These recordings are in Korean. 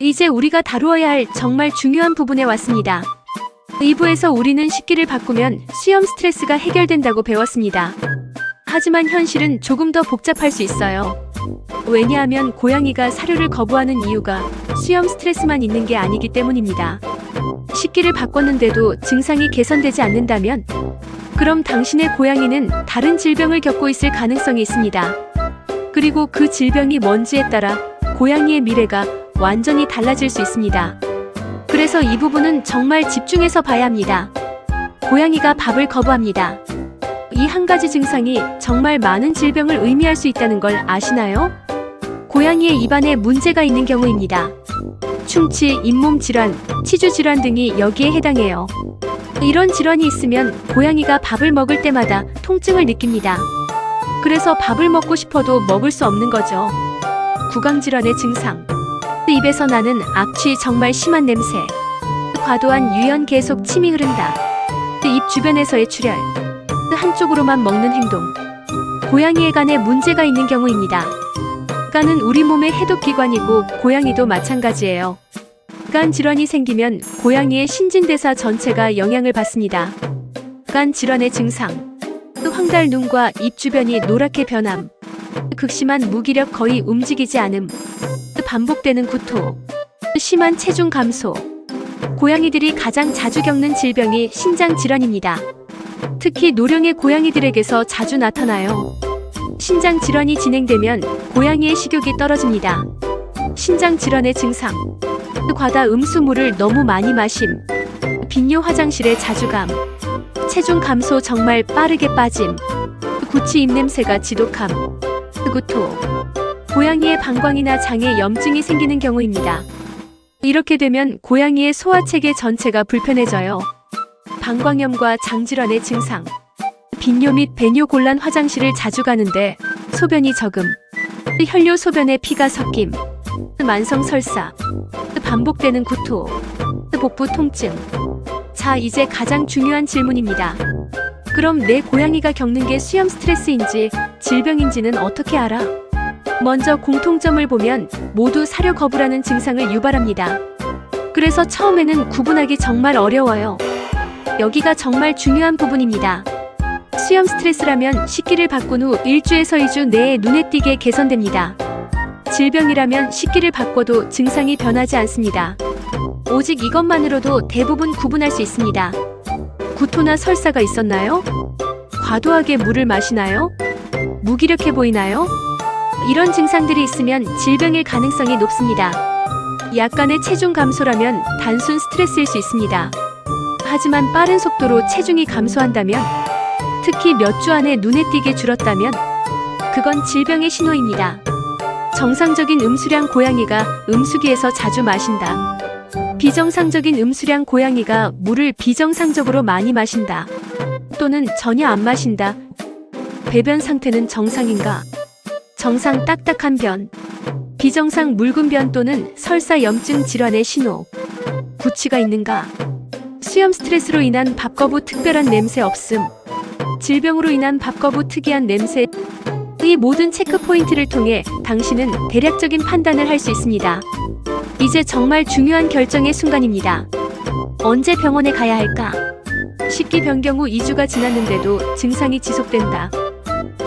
이제 우리가 다루어야 할 정말 중요한 부분에 왔습니다. 2부에서 우리는 식기를 바꾸면 수염 스트레스가 해결된다고 배웠습니다. 하지만 현실은 조금 더 복잡할 수 있어요. 왜냐하면 고양이가 사료를 거부하는 이유가 수염 스트레스만 있는 게 아니기 때문입니다. 식기를 바꿨는데도 증상이 개선되지 않는다면 그럼 당신의 고양이는 다른 질병을 겪고 있을 가능성이 있습니다. 그리고 그 질병이 뭔지에 따라 고양이의 미래가 완전히 달라질 수 있습니다. 그래서 이 부분은 정말 집중해서 봐야 합니다. 고양이가 밥을 거부합니다. 이 한 가지 증상이 정말 많은 질병을 의미할 수 있다는 걸 아시나요? 고양이의 입안에 문제가 있는 경우입니다. 충치, 잇몸 질환, 치주 질환 등이 여기에 해당해요. 이런 질환이 있으면 고양이가 밥을 먹을 때마다 통증을 느낍니다. 그래서 밥을 먹고 싶어도 먹을 수 없는 거죠. 구강질환의 증상. 입에서 나는 악취 정말 심한 냄새. 과도한 유연 계속 침이 흐른다. 입 주변에서의 출혈. 한쪽으로만 먹는 행동. 고양이의 간에 문제가 있는 경우입니다. 간은 우리 몸의 해독기관이고 고양이도 마찬가지예요. 간 질환이 생기면 고양이의 신진대사 전체가 영향을 받습니다. 간 질환의 증상. 황달 눈과 입 주변이 노랗게 변함. 극심한 무기력 거의 움직이지 않음. 반복되는 구토. 심한 체중 감소. 고양이들이 가장 자주 겪는 질병이 신장 질환입니다. 특히 노령의 고양이들에게서 자주 나타나요. 신장 질환이 진행되면 고양이의 식욕이 떨어집니다. 신장 질환의 증상. 과다 음수물을 너무 많이 마심. 빈뇨 화장실에 자주 감. 체중 감소 정말 빠르게 빠짐. 구취 입냄새가 지독함. 구토. 고양이의 방광이나 장에 염증이 생기는 경우입니다. 이렇게 되면 고양이의 소화체계 전체가 불편해져요. 방광염과 장질환의 증상. 빈뇨 및 배뇨 곤란 화장실을 자주 가는데 소변이 적음. 혈뇨 소변에 피가 섞임. 만성 설사. 반복되는 구토. 복부 통증. 자, 이제 가장 중요한 질문입니다. 그럼 내 고양이가 겪는 게 수염 스트레스인지 질병인지는 어떻게 알아? 먼저 공통점을 보면 모두 사료 거부라는 증상을 유발합니다. 그래서 처음에는 구분하기 정말 어려워요. 여기가 정말 중요한 부분입니다. 수염 스트레스라면 식기를 바꾼 후 1주에서 2주 내에 눈에 띄게 개선됩니다. 질병이라면 식기를 바꿔도 증상이 변하지 않습니다. 오직 이것만으로도 대부분 구분할 수 있습니다. 구토나 설사가 있었나요? 과도하게 물을 마시나요? 무기력해 보이나요? 이런 증상들이 있으면 질병일 가능성이 높습니다. 약간의 체중 감소라면 단순 스트레스일 수 있습니다. 하지만 빠른 속도로 체중이 감소한다면, 특히 몇 주 안에 눈에 띄게 줄었다면 그건 질병의 신호입니다. 정상적인 음수량 고양이가 음수기에서 자주 마신다. 비정상적인 음수량 고양이가 물을 비정상적으로 많이 마신다. 또는 전혀 안 마신다. 배변 상태는 정상인가? 정상 딱딱한 변. 비정상 묽은 변 또는 설사 염증 질환의 신호. 구취가 있는가? 수염 스트레스로 인한 밥 거부 특별한 냄새 없음. 질병으로 인한 밥 거부 특이한 냄새. 이 모든 체크 포인트를 통해 당신은 대략적인 판단을 할 수 있습니다. 이제 정말 중요한 결정의 순간입니다. 언제 병원에 가야 할까? 식기 변경 후 2주가 지났는데도 증상이 지속된다.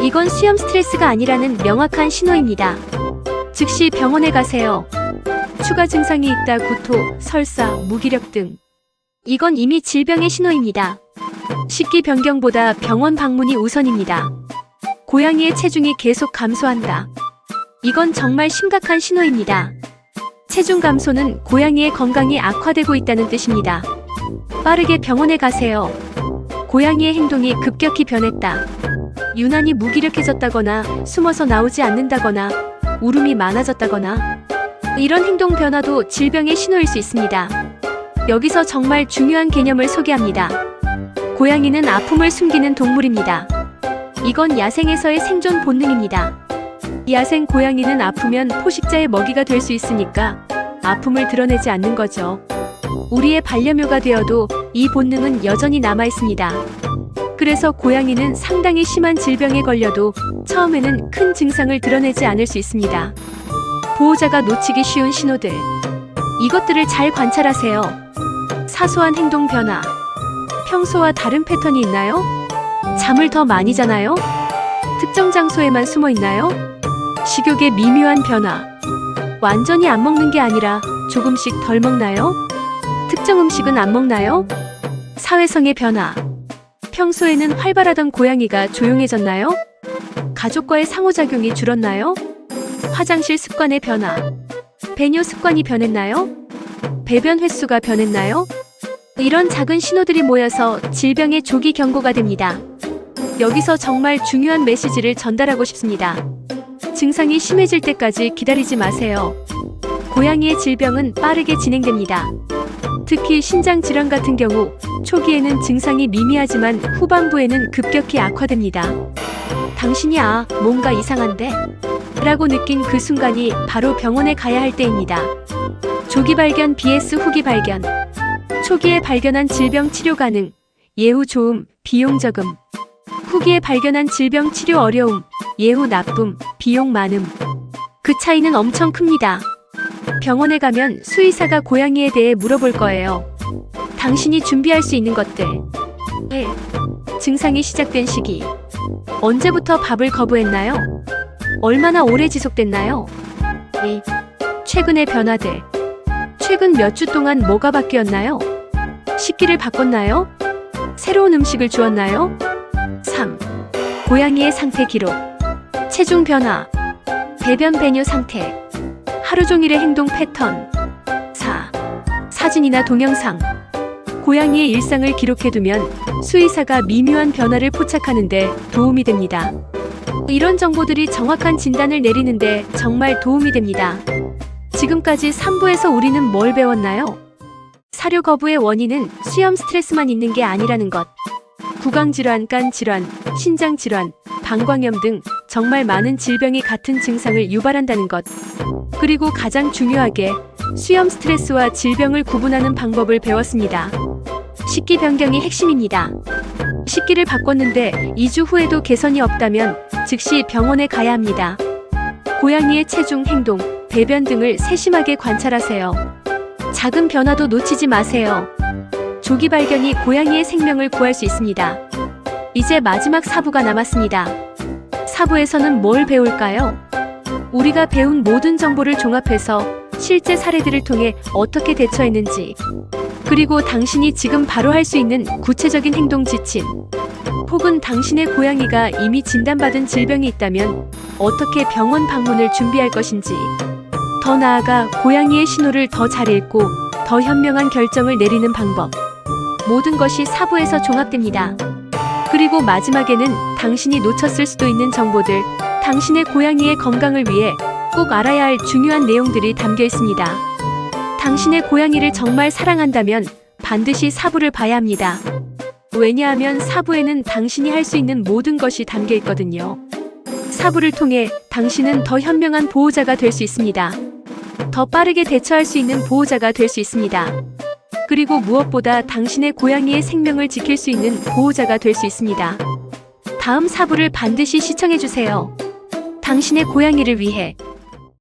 이건 수염 스트레스가 아니라는 명확한 신호입니다. 즉시 병원에 가세요. 추가 증상이 있다. 구토, 설사, 무기력 등. 이건 이미 질병의 신호입니다. 식기 변경보다 병원 방문이 우선입니다. 고양이의 체중이 계속 감소한다. 이건 정말 심각한 신호입니다. 체중 감소는 고양이의 건강이 악화되고 있다는 뜻입니다. 빠르게 병원에 가세요. 고양이의 행동이 급격히 변했다. 유난히 무기력해졌다거나 숨어서 나오지 않는다거나 울음이 많아졌다거나 이런 행동 변화도 질병의 신호일 수 있습니다. 여기서 정말 중요한 개념을 소개합니다. 고양이는 아픔을 숨기는 동물입니다. 이건 야생에서의 생존 본능입니다. 야생 고양이는 아프면 포식자의 먹이가 될 수 있으니까 아픔을 드러내지 않는 거죠. 우리의 반려묘가 되어도 이 본능은 여전히 남아 있습니다. 그래서 고양이는 상당히 심한 질병에 걸려도 처음에는 큰 증상을 드러내지 않을 수 있습니다. 보호자가 놓치기 쉬운 신호들. 이것들을 잘 관찰하세요. 사소한 행동 변화. 평소와 다른 패턴이 있나요? 잠을 더 많이 자나요? 특정 장소에만 숨어 있나요? 식욕의 미묘한 변화. 완전히 안 먹는 게 아니라 조금씩 덜 먹나요? 특정 음식은 안 먹나요? 사회성의 변화. 평소에는 활발하던 고양이가 조용해졌나요? 가족과의 상호작용이 줄었나요? 화장실 습관의 변화. 배뇨 습관이 변했나요? 배변 횟수가 변했나요? 이런 작은 신호들이 모여서 질병의 조기 경고가 됩니다. 여기서 정말 중요한 메시지를 전달하고 싶습니다. 증상이 심해질 때까지 기다리지 마세요. 고양이의 질병은 빠르게 진행됩니다. 특히 신장 질환 같은 경우 초기에는 증상이 미미하지만 후반부에는 급격히 악화됩니다. 당신이 뭔가 이상한데? 라고 느낀 그 순간이 바로 병원에 가야 할 때입니다. 조기 발견 vs 후기 발견. 초기에 발견한 질병 치료 가능, 예후 좋음, 비용 적음. 후기에 발견한 질병 치료 어려움, 예후 나쁨, 비용 많음. 그 차이는 엄청 큽니다. 병원에 가면 수의사가 고양이에 대해 물어볼 거예요. 당신이 준비할 수 있는 것들. 1. 증상이 시작된 시기. 언제부터 밥을 거부했나요? 얼마나 오래 지속됐나요? 2. 최근의 변화들. 최근 몇 주 동안 뭐가 바뀌었나요? 식기를 바꿨나요? 새로운 음식을 주었나요? 3. 고양이의 상태 기록. 체중 변화, 배변 배뇨 상태, 하루 종일의 행동 패턴. 4. 사진이나 동영상. 고양이의 일상을 기록해두면 수의사가 미묘한 변화를 포착하는 데 도움이 됩니다. 이런 정보들이 정확한 진단을 내리는데 정말 도움이 됩니다. 지금까지 3부에서 우리는 뭘 배웠나요? 사료 거부의 원인은 수염 스트레스만 있는 게 아니라는 것. 구강질환, 깐질환, 신장질환, 방광염 등 정말 많은 질병이 같은 증상을 유발한다는 것. 그리고 가장 중요하게 수염 스트레스와 질병을 구분하는 방법을 배웠습니다. 식기 변경이 핵심입니다. 식기를 바꿨는데 2주 후에도 개선이 없다면 즉시 병원에 가야 합니다. 고양이의 체중, 행동, 배변 등을 세심하게 관찰하세요. 작은 변화도 놓치지 마세요. 조기 발견이 고양이의 생명을 구할 수 있습니다. 이제 마지막 4부가 남았습니다. 4부에서는 뭘 배울까요? 우리가 배운 모든 정보를 종합해서 실제 사례들을 통해 어떻게 대처했는지, 그리고 당신이 지금 바로 할 수 있는 구체적인 행동 지침, 혹은 당신의 고양이가 이미 진단받은 질병이 있다면 어떻게 병원 방문을 준비할 것인지, 더 나아가 고양이의 신호를 더 잘 읽고 더 현명한 결정을 내리는 방법. 모든 것이 4부에서 종합됩니다. 그리고 마지막에는 당신이 놓쳤을 수도 있는 정보들, 당신의 고양이의 건강을 위해 꼭 알아야 할 중요한 내용들이 담겨 있습니다. 당신의 고양이를 정말 사랑한다면 반드시 4부를 봐야 합니다. 왜냐하면 4부에는 당신이 할 수 있는 모든 것이 담겨 있거든요. 4부를 통해 당신은 더 현명한 보호자가 될 수 있습니다. 더 빠르게 대처할 수 있는 보호자가 될 수 있습니다. 그리고 무엇보다 당신의 고양이의 생명을 지킬 수 있는 보호자가 될 수 있습니다. 다음 4부를 반드시 시청해주세요. 당신의 고양이를 위해.